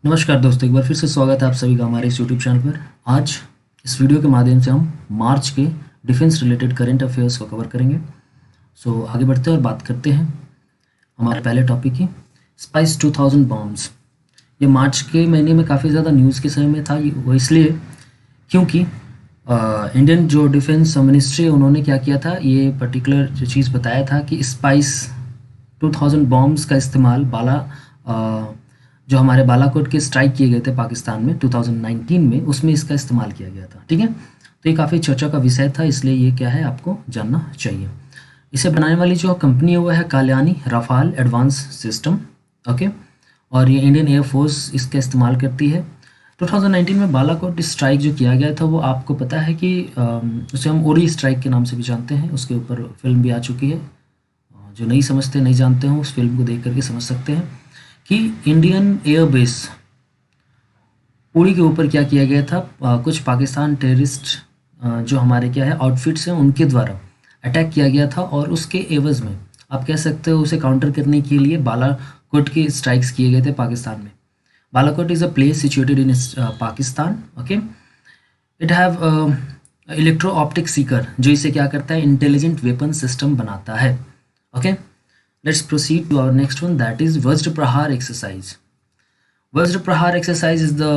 नमस्कार दोस्तों, एक बार फिर से स्वागत है आप सभी का हमारे इस यूट्यूब चैनल पर। आज इस वीडियो के माध्यम से हम मार्च के डिफेंस रिलेटेड करंट अफेयर्स को कवर करेंगे। सो आगे बढ़ते हैं और बात करते हैं हमारे पहले टॉपिक की, स्पाइस 2000 बॉम्ब्स। ये मार्च के महीने में काफ़ी ज़्यादा न्यूज़ के समय में था। वो इसलिए क्योंकि इंडियन जो डिफेंस मिनिस्ट्री है उन्होंने क्या किया था, ये पर्टिकुलर जो चीज़ बताया था कि स्पाइस 2000 बॉम्ब्स का इस्तेमाल जो हमारे बालाकोट के स्ट्राइक किए गए थे पाकिस्तान में 2019 में, उसमें इसका इस्तेमाल किया गया था। ठीक है, तो ये काफ़ी चर्चा का विषय था, इसलिए ये क्या है आपको जानना चाहिए। इसे बनाने वाली जो कंपनी है वो है काल्यानी राफाल एडवांस सिस्टम। ओके, और ये इंडियन एयरफोर्स इसका इस्तेमाल करती है। 2019 में बालाकोट स्ट्राइक जो किया गया था वो आपको पता है कि उसे हम उरी स्ट्राइक के नाम से भी जानते हैं। उसके ऊपर फिल्म भी आ चुकी है। जो नहीं समझते नहीं जानते हो उस फिल्म को देख करके समझ सकते हैं कि इंडियन एयरबेस उड़ी के ऊपर क्या किया गया था, कुछ पाकिस्तान टेररिस्ट जो हमारे क्या है आउटफिट्स हैं उनके द्वारा अटैक किया गया था, और उसके एवज में आप कह सकते हो उसे काउंटर करने के लिए बालाकोट के स्ट्राइक्स किए गए थे पाकिस्तान में। Balakot is a place situated in Pakistan. Okay, it have electro optic Sikar जो इसे क्या करता है, इंटेलिजेंट वेपन सिस्टम बनाता है। Okay, let's proceed to our next one, that is Vajra Prahar exercise. Vajra Prahar exercise is the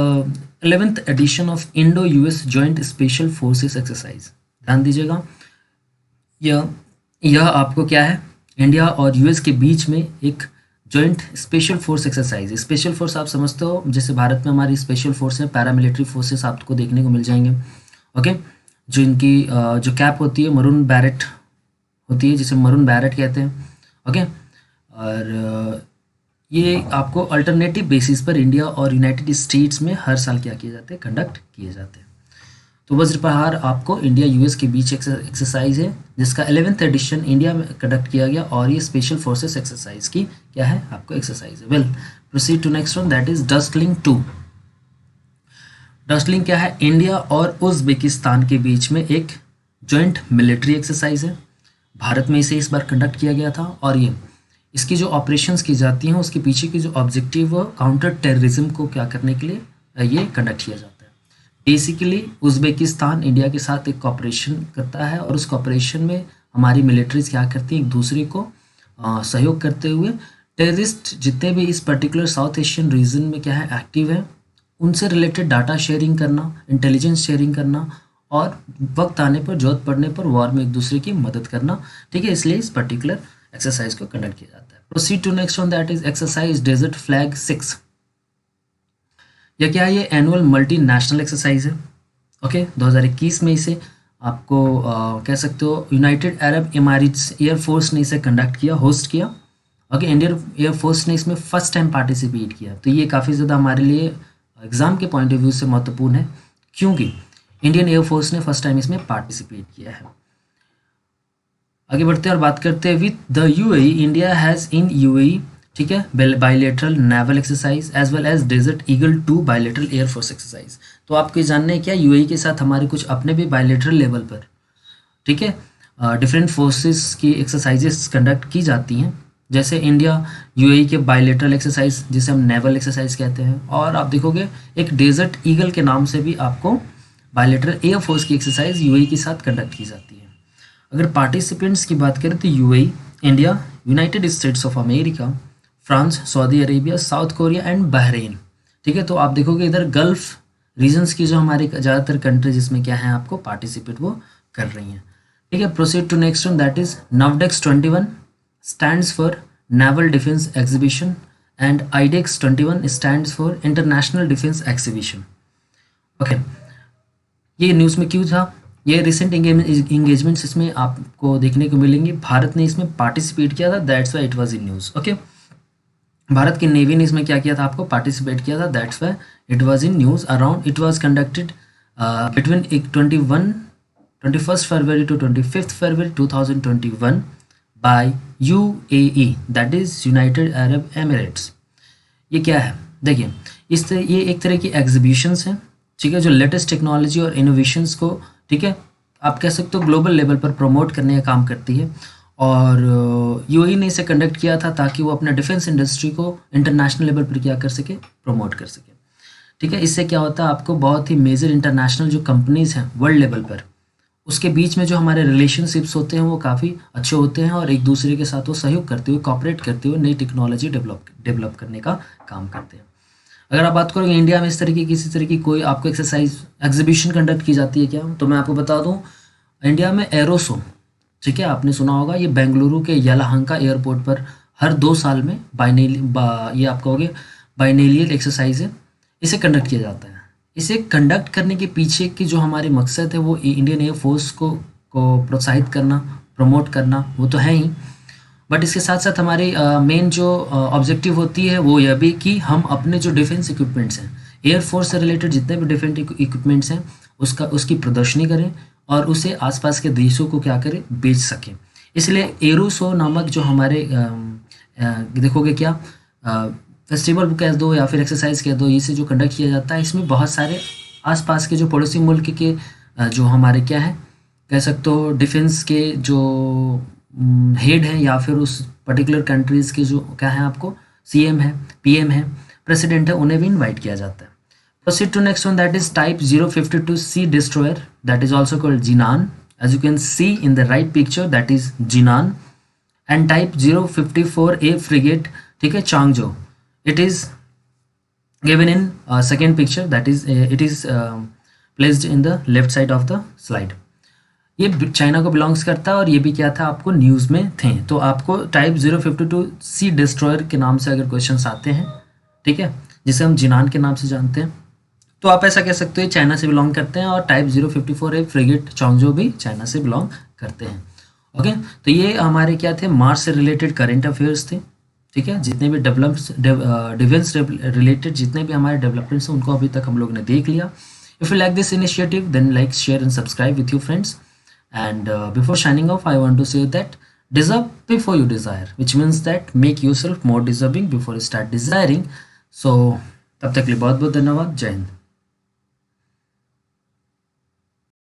11th edition of Indo-US Joint Special Forces exercise. ध्यान दीजिएगा, यह आपको क्या है, इंडिया और यूएस के बीच में एक जॉइंट स्पेशल फोर्स एक्सरसाइज है। स्पेशल फोर्स आप समझते हो, जैसे भारत में हमारी स्पेशल फोर्स है, पैरामिलिट्री फोर्सेस आपको देखने को मिल जाएंगे। ओके, जो इनकी जो कैप होती है मरून बैरेट होती है, जिसे मरून बैरेट कहते हैं। ओके, और ये आपको अल्टरनेटिव बेसिस पर इंडिया और यूनाइटेड स्टेट्स में हर साल क्या किए जाते हैं, कंडक्ट किए जाते हैं। तो वज्र प्रहार आपको इंडिया यूएस के बीच एक्सरसाइज है, जिसका 11th एडिशन इंडिया में कंडक्ट किया गया, और ये स्पेशल फोर्सेस एक्सरसाइज की क्या है आपको एक्सरसाइज है। Well, proceed to next one, that is Dustlik 2। Dustlik क्या है, इंडिया और उज्बेकिस्तान के बीच में एक जॉइंट मिलिट्री एक्सरसाइज है। भारत में इसे इस बार कंडक्ट किया गया था, और ये इसकी जो ऑपरेशंस की जाती हैं उसके पीछे की जो ऑब्जेक्टिव है काउंटर टेररिज्म को क्या करने के लिए ये कंडक्ट किया जाता है। बेसिकली उज्बेकिस्तान इंडिया के साथ एक कॉपरेशन करता है, और उस कॉपरेशन में हमारी मिलिट्रीज क्या करती हैं, एक दूसरे को सहयोग करते हुए टेररिस्ट जितने भी इस पर्टिकुलर साउथ एशियन रीजन में क्या है एक्टिव है, उनसे रिलेटेड डाटा शेयरिंग करना, इंटेलिजेंस शेयरिंग करना, और वक्त आने पर जरूरत पड़ने पर वॉर में एक दूसरे की मदद करना। ठीक है, इसलिए इस पर्टिकुलर एक्सरसाइज को कंडक्ट किया जाता है। Proceed to next one, that is exercise desert flag 6। यह क्या है, ये एनुअल मल्टी नेशनल एक्सरसाइज है। ओके, 2021 में इसे आपको कह सकते हो यूनाइटेड अरब इमारात्स एयरफोर्स ने इसे कंडक्ट किया, होस्ट किया। ओके, इंडियन एयरफोर्स ने इसमें फर्स्ट टाइम पार्टिसिपेट किया। तो ये काफ़ी ज़्यादा हमारे लिए एग्जाम के पॉइंट ऑफ व्यू से महत्वपूर्ण है, क्योंकि इंडियन एयरफोर्स ने फर्स्ट टाइम इसमें पार्टिसिपेट किया है। आगे बढ़ते हैं और बात करते हैं with the UAE, India has in UAE, ठीक है, bilateral naval exercise as well as desert eagle 2 bilateral air force exercise. तो आपको ये जानना है क्या, यूएई के साथ हमारे कुछ अपने भी बायलेटरल लेवल पर, ठीक है, डिफरेंट फोर्सेस की एक्सरसाइजेस कंडक्ट की जाती हैं। जैसे इंडिया यूएई के बायलेटरल एक्सरसाइज जिसे हम नेवल एक्सरसाइज कहते हैं, और आप देखोगे एक डेजर्ट ईगल के नाम से भी आपको बायलेटरल एयरफोर्स की एक्सरसाइज यूएई के साथ कंडक्ट की जाती है। अगर पार्टिसिपेंट्स की बात करें तो UAE, India, United states of America, France, Saudi Arabia, south Korea and Bahrain. ठीक है, तो आप देखोगे इधर गल्फ रीजन्स की जो हमारी ज़्यादातर कंट्री जिसमें क्या है आपको पार्टिसिपेट वो कर रही हैं। ठीक है, proceed to next one, that is NAVDEX 21 stands for naval defence exhibition and IDEX 21 stands for international defence exhibition. Okay, ये न्यूज़ में क्यों था, ये रिसेंट इंगेजमेंट्स इसमें आपको देखने को मिलेंगे। भारत ने इसमें पार्टिसिपेट किया था, that's why it was in news. Okay, Bharat की नेवी ने इसमें क्या किया था, आपको पार्टिसिपेट किया था, that's why it was in news. Around it was conducted between 21st February to 25th February 2021 by UAE, that is United Arab Emirates. ये क्या है, देखिए ये एक तरह की एग्जीबिशंस हैं, ठीक है, जो लेटेस्ट टेक्नोलॉजी और इनोवेशंस को, ठीक है, आप कह सकते हो ग्लोबल लेवल पर प्रमोट करने का काम करती है। और यूएई ने इसे कंडक्ट किया था ताकि वो अपना डिफेंस इंडस्ट्री को इंटरनेशनल लेवल पर क्या कर सके, प्रमोट कर सके। ठीक है। इससे क्या होता है, आपको बहुत ही मेजर इंटरनेशनल जो कंपनीज़ हैं वर्ल्ड लेवल पर, उसके बीच में जो हमारे रिलेशनशिप्स होते हैं वो काफ़ी अच्छे होते हैं और एक दूसरे के साथ वो सहयोग करते हुए, कॉपरेट करते हुए नई टेक्नोलॉजी डेवलप करने का काम करते हैं। अगर आप बात करोगे इंडिया में इस तरह की किसी तरह की कोई आपको एक्सरसाइज एग्जीबिशन कंडक्ट की जाती है क्या, तो मैं आपको बता दूं, इंडिया में एरोसो, ठीक है, आपने सुना होगा, ये बेंगलुरु के यलहंका एयरपोर्ट पर हर 2 साल में ये आपका हो गया बाइनेलियल एक्सरसाइज है, इसे कंडक्ट किया जाता है। इसे कंडक्ट करने के पीछे की जो हमारे मकसद है वो इंडियन एयरफोर्स को प्रोत्साहित करना, प्रमोट करना, वो तो है ही, बट इसके साथ साथ हमारी मेन जो ऑब्जेक्टिव होती है वो यह भी कि हम अपने जो डिफेंस इक्विपमेंट्स हैं, एयरफोर्स से रिलेटेड जितने भी डिफेंस इक्विपमेंट्स हैं उसकी प्रदर्शनी करें और उसे आसपास के देशों को क्या करें, बेच सकें। इसलिए एरोसो नामक जो हमारे देखोगे क्या फेस्टिवल कह दो या फिर एक्सरसाइज कह दो, इसे जो कंडक्ट किया जाता है, इसमें बहुत सारे आसपास के जो पड़ोसी मुल्क के जो हमारे क्या है कह सकते हो डिफेंस के जो हेड हैं या फिर उस पर्टिकुलर कंट्रीज़ के जो क्या है आपको सीएम है, पीएम है, प्रेसिडेंट है, उन्हें भी इनवाइट किया जाता है। Proceed to next one, that is type 052C destroyer, that is also called Jinan, as you can see in the right picture, that is Jinan, and type 054A frigate, ठीक है, Changzhou, it is given in second picture, that is it is placed in the left side of the slide। ये China को belongs करता है और ये भी क्या था आपको न्यूज़ में थे। तो आपको टाइप 052C डिस्ट्रॉयर के नाम से अगर क्वेश्चंस आते हैं, ठीक है, जिसे हम जिनान के नाम से जानते हैं, तो आप ऐसा कह सकते हो चाइना से बिलोंग करते हैं, और टाइप 054A फ्रिगेट चोंगजो भी चाइना से बिलोंग करते हैं। ओके, तो ये हमारे क्या थे, मार्स से रिलेटेड करेंट अफेयर्स थे, ठीक है। जितने भी डिफेंस रिलेटेड जितने भी हमारे डेवलपमेंट्स हैं उनको अभी तक हम लोग ने देख लिया। If you like this initiative then like, share and subscribe with your friends. And before signing off, I want to say that deserve before you desire, which means that make yourself more deserving before you start desiring. So तब तक के लिए बहुत बहुत धन्यवाद, जय हिंद।